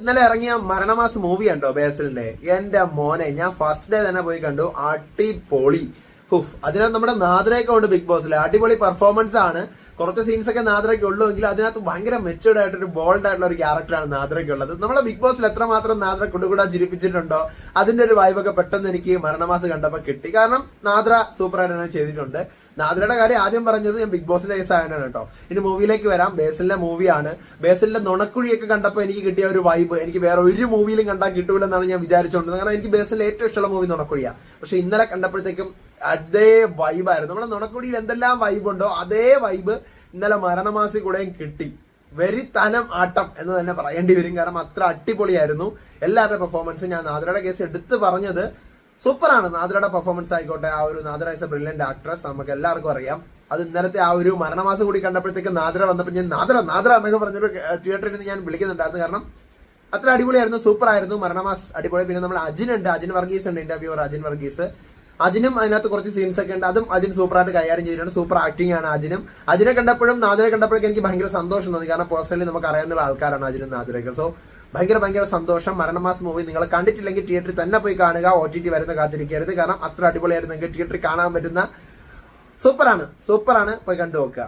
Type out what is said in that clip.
ഇന്നലെ ഇറങ്ങിയ മരണമാസ് മൂവി കണ്ടോ ബേസിലിന്റെ? എന്റെ മോനെ, ഞാൻ ഫസ്റ്റ് ഡേ തന്നെ പോയി കണ്ടു. അടിപൊളി. അതിനകത്ത് നമ്മുടെ നാദ്രയൊക്കെ ഉണ്ട് ബിഗ് ബോസിൽ. അടിപൊളി പെർഫോമൻസ് ആണ്. കുറച്ച് സീൻസ് ഒക്കെ നാദ്രയ്ക്ക് ഉള്ളൂ എങ്കിലും അതിനകത്ത് ഭയങ്കര മെച്ചുവേർഡ് ആയിട്ടൊരു ബോൾഡ് ആയിട്ടുള്ള ഒരു ക്യാരക്ടറാണ് നാദ്രയ്ക്ക് ഉള്ളത്. നമ്മളെ ബിഗ് ബോസിൽ എത്രമാത്രം നാദ്ര കുടുകൂടാ ചിരിപ്പിച്ചിട്ടുണ്ടോ അതിന്റെ ഒരു വൈബൊക്കെ പെട്ടെന്ന് എനിക്ക് മരണമാസ് കണ്ടപ്പോൾ കിട്ടി. കാരണം നാദ്ര സൂപ്പറായിട്ട് തന്നെ ചെയ്തിട്ടുണ്ട്. നാദ്രയുടെ കാര്യം ആദ്യം പറഞ്ഞത് ഞാൻ ബിഗ് ബോസിന്റെ കേസ് ആയതാണ് കേട്ടോ. ഇനി മൂവിയിലേക്ക് വരാം. ബേസിലിന്റെ മൂവിയാണ്. ബേസിലിന്റെ നുണക്കുഴിയൊക്കെ കണ്ടപ്പോൾ എനിക്ക് കിട്ടിയ ഒരു വൈബ് എനിക്ക് വേറെ ഒരു മൂവിയിലും കണ്ടാൽ കിട്ടൂലെന്നാണ് ഞാൻ വിചാരിച്ചുകൊണ്ടത്. കാരണം എനിക്ക് ബേസിലിന്റെ ഏറ്റവും ഇഷ്ടമുള്ള മൂവി നുണക്കുഴിയാണ്. പക്ഷെ ഇന്നലെ കണ്ടപ്പോഴത്തേക്കും അതേ വൈബായിരുന്നു. നമ്മുടെ നുണക്കുടിയിൽ എന്തെല്ലാം വൈബ് ഉണ്ടോ അതേ വൈബ് ഇന്നലെ മരണമാസി കൂടെയും കിട്ടി. വെരിത്തനം ആട്ടം എന്ന് തന്നെ പറയേണ്ടി വരും. കാരണം അത്ര അടിപൊളിയായിരുന്നു എല്ലാവരുടെ പെർഫോമൻസും. ഞാൻ നാദ്രയുടെ കേസ് എടുത്ത് പറഞ്ഞത് സൂപ്പറാണ്. നാദ്രയുടെ പെർഫോമൻസ് ആയിക്കോട്ടെ, ആ ഒരു Nadra is A brilliant actress, നമുക്ക് എല്ലാവർക്കും അറിയാം. അത് ഇന്നലത്തെ ആ ഒരു മരണമാസം കൂടി കണ്ടപ്പോഴത്തേക്ക് നാദ്ര വന്നപ്പോൾ ഞാൻ നാദ്ര എന്നൊക്കെ പറഞ്ഞൊരു തിയേറ്ററിൽ നിന്ന് ഞാൻ വിളിക്കുന്നുണ്ടായിരുന്നു. കാരണം അത്ര അടിപൊളിയായിരുന്നു, സൂപ്പറായിരുന്നു മരണമാസ്. അടിപൊളി. പിന്നെ നമ്മൾ അജിനുണ്ട്, അജിൻ വർഗീസ് ഉണ്ട്, ഇന്റർവ്യൂവർ അജിൻ വർഗീസ്. അജിനും അതിനകത്ത് കുറച്ച് സീൻസ് ഒക്കെ ഉണ്ട്. അതും അജിൻ സൂപ്പറായിട്ട് കൈകാര്യം ചെയ്തിട്ടുണ്ട്. സൂപ്പർ ആക്ടിംഗ് ആണ് അജിനും. അജിനെ കണ്ടപ്പോഴും നാദിനെ കണ്ടപ്പോഴേക്കും എനിക്ക് ഭയങ്കര സന്തോഷം തോന്നി. കാരണം പേഴ്സണലി നമുക്ക് അറിയാവുന്ന ആൾക്കാരാണ് അജിനും നാദിനൊക്കെ. സോ ഭയങ്കര സന്തോഷം. മരണമാസ് മൂവി നിങ്ങൾ കണ്ടിട്ടില്ലെങ്കിൽ തിയേറ്ററിൽ തന്നെ പോയി കാണുക. OTT വരുന്ന കാത്തിരിക്കരുത്. കാരണം അത്ര അടിപൊളിയായിരുന്നു. നിങ്ങൾക്ക് തിയേറ്ററിൽ കാണാൻ പറ്റുന്ന സൂപ്പറാണ്. പോയി കണ്ടു നോക്കുക.